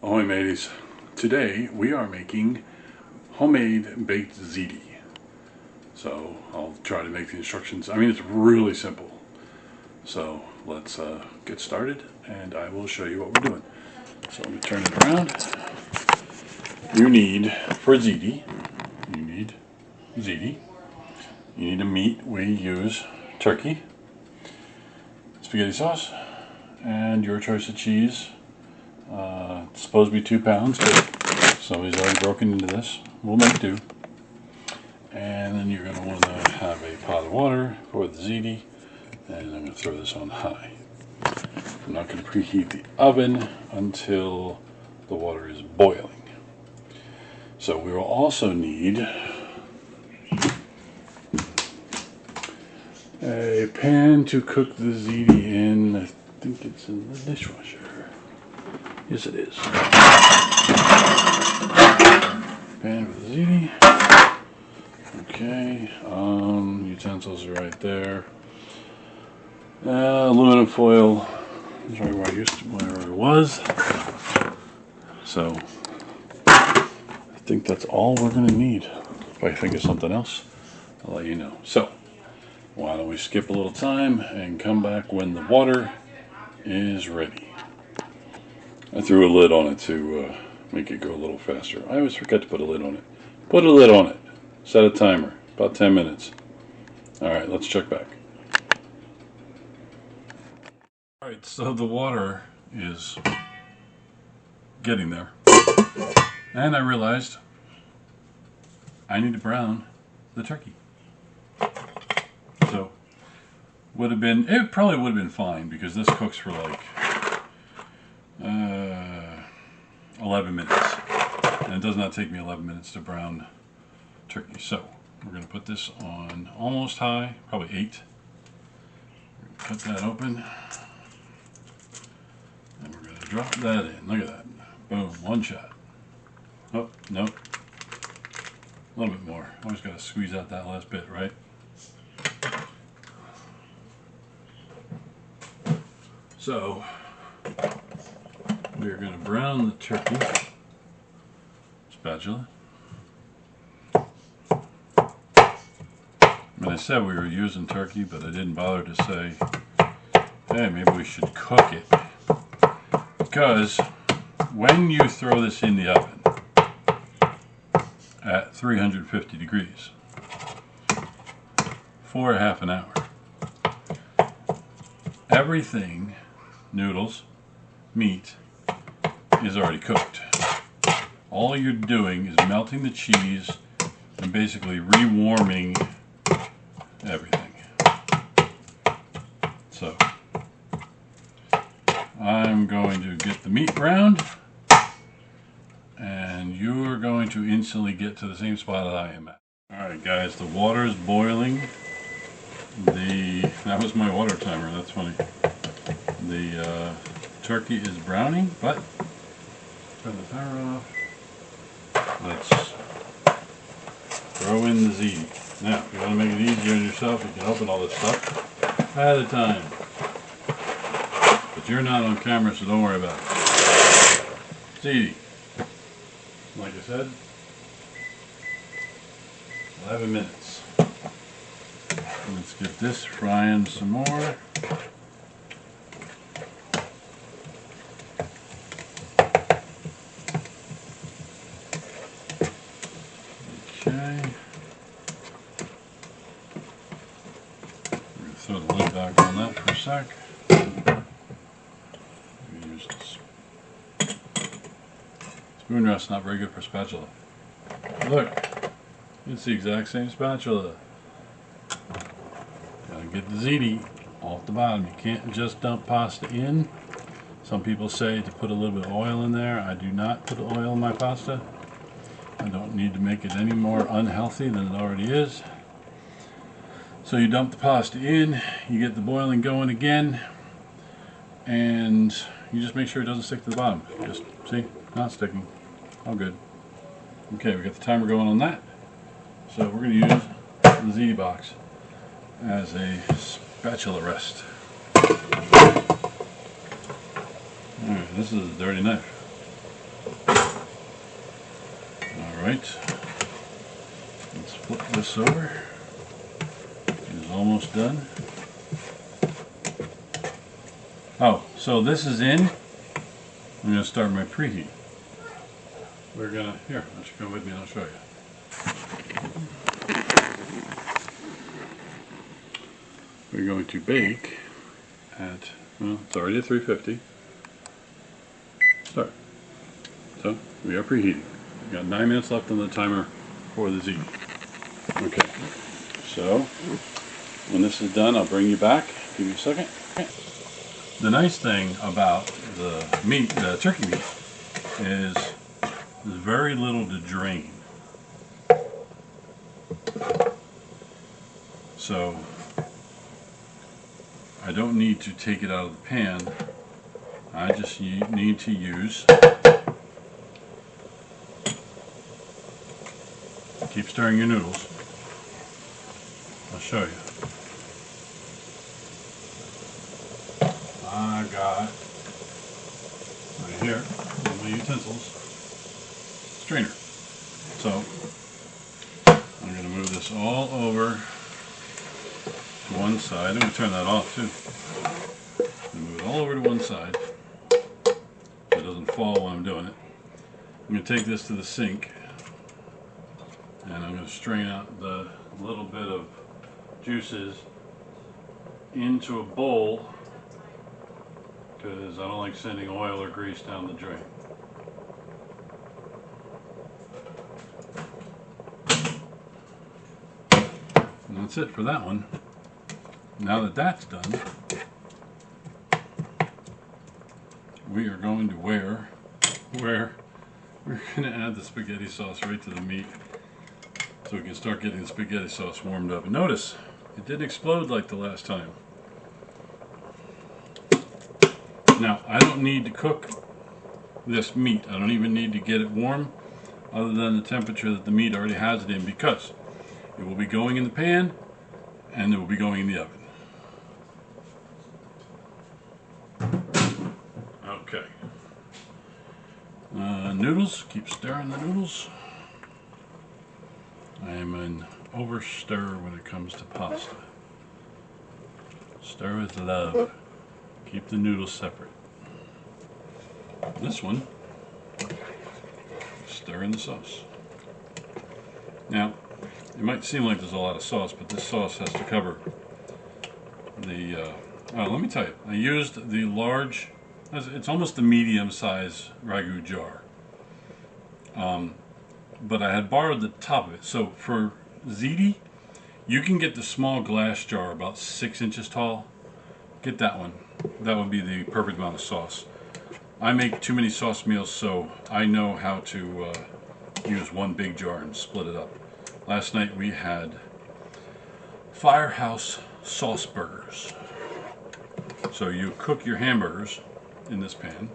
Ahoy mateys, today we are making homemade baked ziti. So I'll try to make the instructions, it's really simple. So let's get started and I will show you what we're doing. So let me turn it around. You need, for ziti, you need a meat. We use turkey, spaghetti sauce, and your choice of cheese. It's supposed to be 2 pounds, but somebody's already broken into this. We'll make do. And then you're going to want to have a pot of water for the ziti, and I'm going to throw this on high. I'm not going to preheat the oven until the water is boiling. So we will also need a pan to cook the ziti in. I think it's in the dishwasher. Yes, it is. Pan for the ziti. Okay, utensils are right there. Aluminum foil is right where I was. So I think that's all we're going to need. If I think of something else, I'll let you know. So why don't we skip a little time and come back when the water is ready. I threw a lid on it to make it go a little faster. I always forget to put a lid on it. Put a lid on it. Set a timer. About 10 minutes. Alright, let's check back. Alright, so the water is getting there. And I realized I need to brown the turkey. So, it probably would have been fine because this cooks for like 11 minutes. And it does not take me 11 minutes to brown turkey. So we're going to put this on almost high, probably 8. Cut that open. And we're going to drop that in. Look at that. Boom, one shot. Oh, nope. A little bit more. Always got to squeeze out that last bit, right? So we're going to brown the turkey. Spatula. I said we were using turkey, but I didn't bother to say, hey, maybe we should cook it. Because when you throw this in the oven at 350 degrees for half an hour, everything, noodles, meat, is already cooked. All you're doing is melting the cheese and basically rewarming everything. So I'm going to get the meat browned, and you're going to instantly get to the same spot that I am at. Alright guys, the water is boiling. That was my water timer, that's funny. The turkey is browning, but turn the timer off. Let's throw in the ziti. Now, if you want to make it easier on yourself, you can open all this stuff ahead of time. But you're not on camera, so don't worry about it. Ziti. Like I said, 11 minutes. Let's get this frying some more. Okay. Throw the lid back on that for a sec. Use this. Spoon rest not very good for spatula. Look, it's the exact same spatula. Gotta get the ziti off the bottom. You can't just dump pasta in. Some people say to put a little bit of oil in there. I do not put oil in my pasta. I don't need to make it any more unhealthy than it already is. So you dump the pasta in, you get the boiling going again, and you just make sure it doesn't stick to the bottom. Just, see, not sticking. All good. Okay, we got the timer going on that. So we're going to use the ziti box as a spatula rest. Alright, this is a dirty knife. Alright, let's flip this over. It is almost done. Oh, so this is in. I'm going to start my preheat. We're going to, here, why don't you come with me and I'll show you. We're going to bake at, well, it's already at 350. Start. So, we are preheating. We've got 9 minutes left on the timer for the Ziti. Okay, so when this is done, I'll bring you back. Give me a second. The nice thing about the meat, the turkey meat, is there's very little to drain. So I don't need to take it out of the pan. I just need to use, keep stirring your noodles. I'll show you. I got right here in my utensils strainer. So I'm going to move this all over to one side. I'm going to turn that off too. I'm going to move it all over to one side so it doesn't fall when I'm doing it. I'm going to take this to the sink and I'm going to strain out the little bit of juices into a bowl because I don't like sending oil or grease down the drain. And that's it for that one. Now that that's done, we are going to we're going to add the spaghetti sauce right to the meat so we can start getting the spaghetti sauce warmed up. And notice, it didn't explode like the last time. Now, I don't need to cook this meat. I don't even need to get it warm other than the temperature that the meat already has it in, because it will be going in the pan and it will be going in the oven. Okay. Noodles, keep stirring the noodles. I am an overstir when it comes to pasta. Stir with love. Keep the noodles separate. This one, stir in the sauce. Now, it might seem like there's a lot of sauce, but this sauce has to cover the, let me tell you, I used the large, it's almost the medium size ragu jar. But I had borrowed the top of it. So for Ziti, you can get the small glass jar about 6 inches tall. Get that one. That would be the perfect amount of sauce. I make too many sauce meals, so I know how to use one big jar and split it up. Last night we had Firehouse sauce burgers. So you cook your hamburgers in this pan,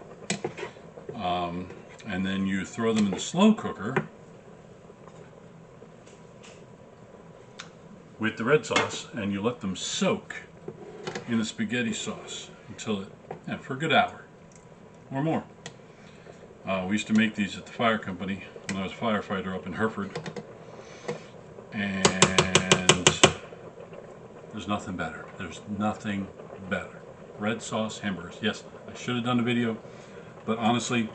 and then you throw them in the slow cooker with the red sauce, and you let them soak in the spaghetti sauce until it, for a good hour or more. We used to make these at the fire company when I was a firefighter up in Hereford, and there's nothing better. There's nothing better. Red sauce hamburgers. Yes, I should have done a video, but honestly,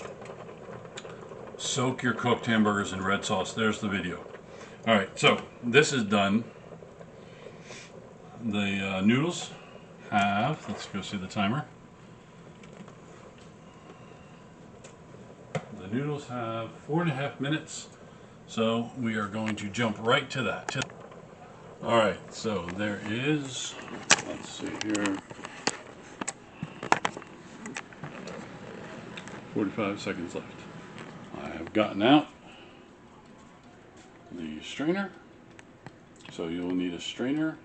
soak your cooked hamburgers in red sauce. There's the video. All right, so this is done. The noodles have, let's go see the timer. The noodles have 4.5 minutes, so we are going to jump right to that. All right, so there is, let's see here, 45 seconds left. I have gotten out the strainer, so you'll need a strainer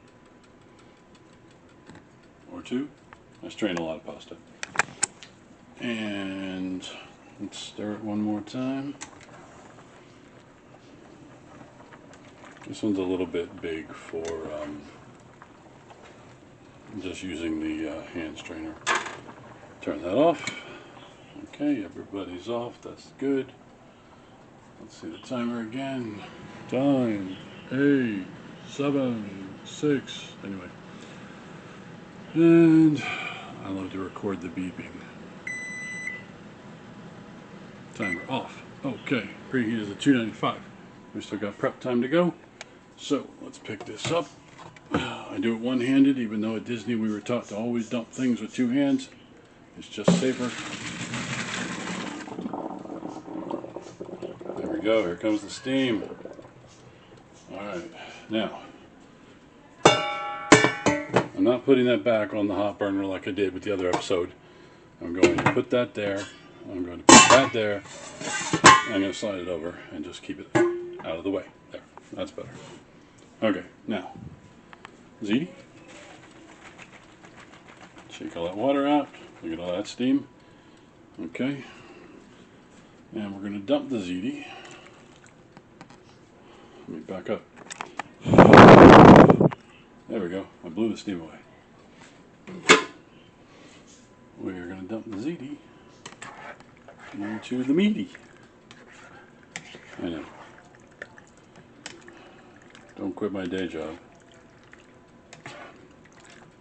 or two. I strain a lot of pasta. And let's stir it one more time. This one's a little bit big for just using the hand strainer. Turn that off. Okay, everybody's off. That's good. Let's see the timer again. Time 8, 7, 6. Anyway. And I love to record the beeping. Timer off. Okay, preheat is at 295. We still got prep time to go. So let's pick this up. I do it one-handed, even though at Disney we were taught to always dump things with 2 hands. It's just safer. There we go, here comes the steam. Alright, now, I'm not putting that back on the hot burner like I did with the other episode. I'm going to put that there. I'm going to put that there. I'm going to slide it over and just keep it out of the way. There, that's better. Okay, now, Ziti. Shake all that water out. Look at all that steam. Okay. And we're going to dump the Ziti. Let me back up. There we go. I blew the steam away. We are going to dump the Ziti into the meaty. I know. Don't quit my day job,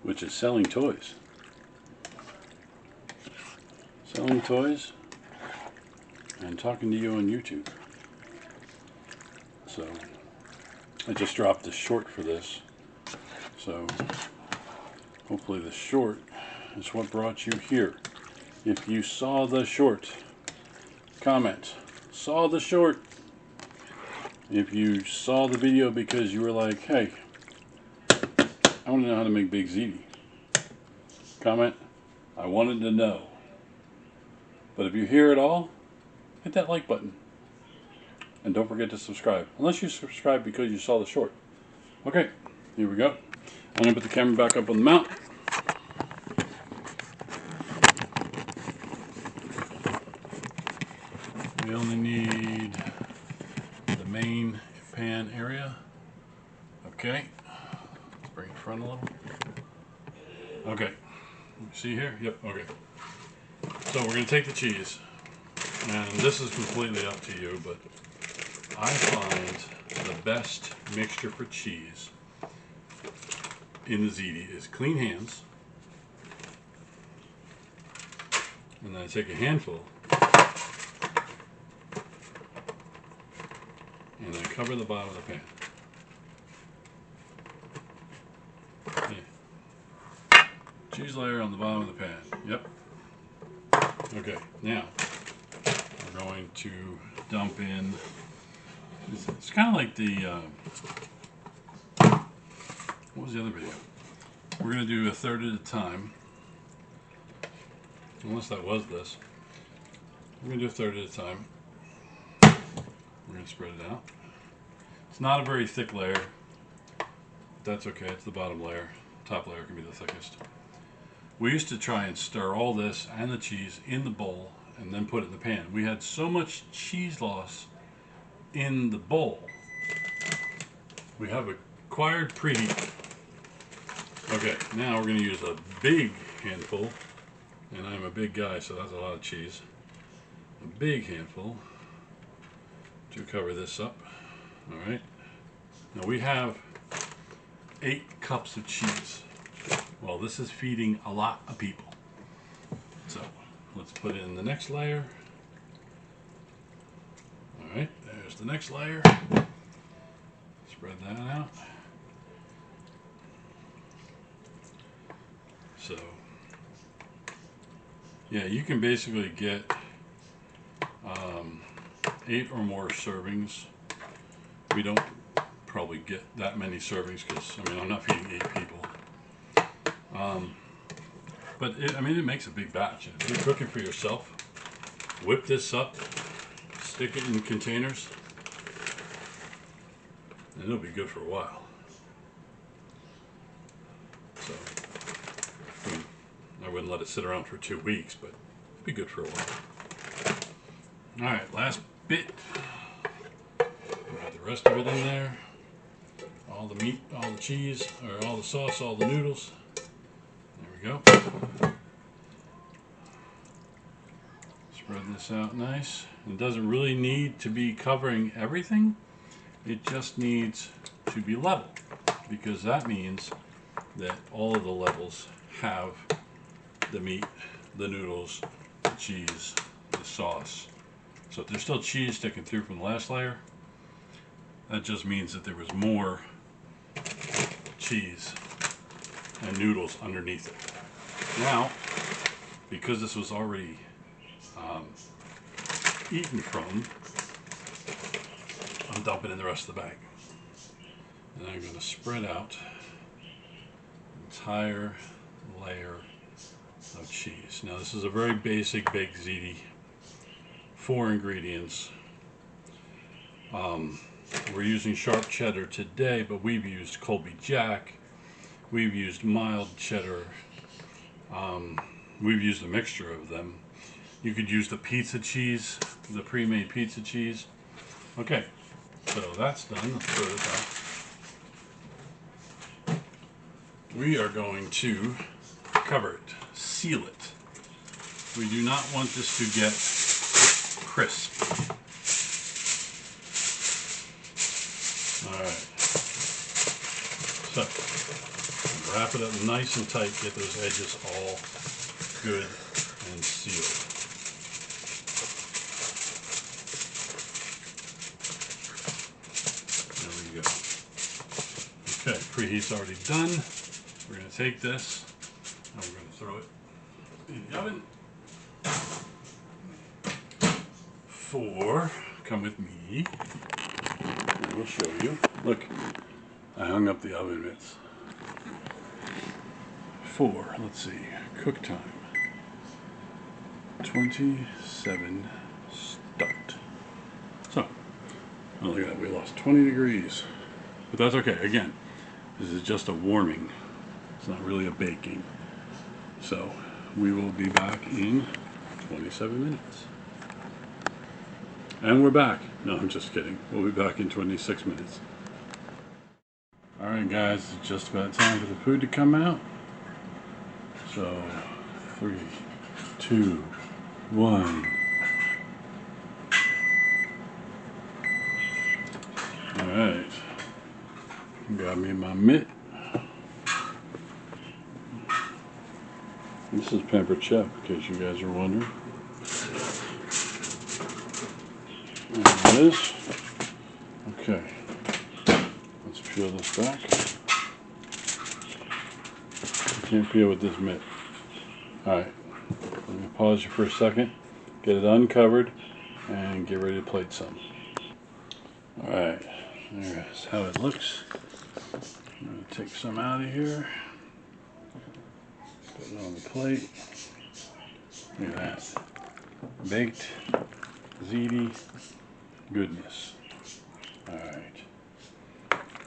which is selling toys. Selling toys and talking to you on YouTube. So I just dropped the short for this. So hopefully the short is what brought you here. If you saw the short, comment. Saw the short. If you saw the video because you were like, hey, I want to know how to make big ziti, comment, I wanted to know. But if you're here at all, hit that like button. And don't forget to subscribe. Unless you subscribe because you saw the short. Okay, here we go. I'm going to put the camera back up on the mount. We only need the main pan area. Okay, let's bring it front a little. Okay, see here? Yep, okay. So we're going to take the cheese, and this is completely up to you, but I find the best mixture for cheese in the ziti is clean hands, and then I take a handful and I cover the bottom of the pan. Yeah. Cheese layer on the bottom of the pan. Yep. Okay, now we're going to dump in. It's kind of like the. What was the other video? We're going to do a third at a time. Unless that was this. We're going to do a third at a time. We're going to spread it out. It's not a very thick layer. That's okay, it's the bottom layer. Top layer can be the thickest. We used to try and stir all this and the cheese in the bowl and then put it in the pan. We had so much cheese loss in the bowl. We have acquired preheat. Okay, now we're going to use a big handful, and I'm a big guy, so that's a lot of cheese. A big handful to cover this up. All right. Now we have 8 cups of cheese. Well, this is feeding a lot of people. So let's put in the next layer. All right, there's the next layer. Spread that out. So, yeah, you can basically get 8 or more servings. We don't probably get that many servings because, I mean, I'm not feeding 8 people. But I mean, it makes a big batch. If you're cooking for yourself, whip this up, stick it in containers, and it'll be good for a while. So, I wouldn't let it sit around for 2 weeks, but it'd be good for a while. All right, last bit. Put the rest of it in there. All the meat, all the cheese, or all the sauce, all the noodles. There we go. Spread this out nice. It doesn't really need to be covering everything. It just needs to be level, because that means that all of the levels have the meat, the noodles, the cheese, the sauce. So if there's still cheese sticking through from the last layer, that just means that there was more cheese and noodles underneath it. Now, because this was already eaten from, I'm dumping in the rest of the bag. And I'm going to spread out the entire layer of cheese. Now this is a very basic baked ziti. 4 ingredients. We're using sharp cheddar today, but we've used Colby Jack. We've used mild cheddar. We've used a mixture of them. You could use the pizza cheese, the pre-made pizza cheese. Okay, so that's done. Let's throw this out. We are going to cover it, seal it. We do not want this to get crisp. Alright, so wrap it up nice and tight, get those edges all good and sealed. There we go. Okay, preheat's already done. We're going to take this and we're going to throw it in the oven for, come with me, I will show you. Look, I hung up the oven mitts. For, let's see, cook time, 27 start. So, oh, look at that, we lost 20 degrees. But that's okay, again, this is just a warming. It's not really a baking. So, we will be back in 27 minutes. And we're back. No, I'm just kidding. We'll be back in 26 minutes. Alright guys, it's just about time for the food to come out. So, 3, 2, 1. Alright. Got me my mitt. This is Pampered Chef, in case you guys are wondering. There it is. Okay. Let's peel this back. You can't peel with this mitt. Alright. I'm going to pause you for a second. Get it uncovered and get ready to plate some. Alright. There's how it looks. I'm going to take some out of here. Put it on the plate. Look at that. Baked ziti goodness. Alright.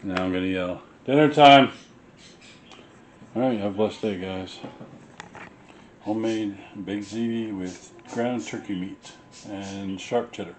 Now I'm going to yell, dinner time! Alright, have a blessed day, guys. Homemade baked ziti with ground turkey meat and sharp cheddar.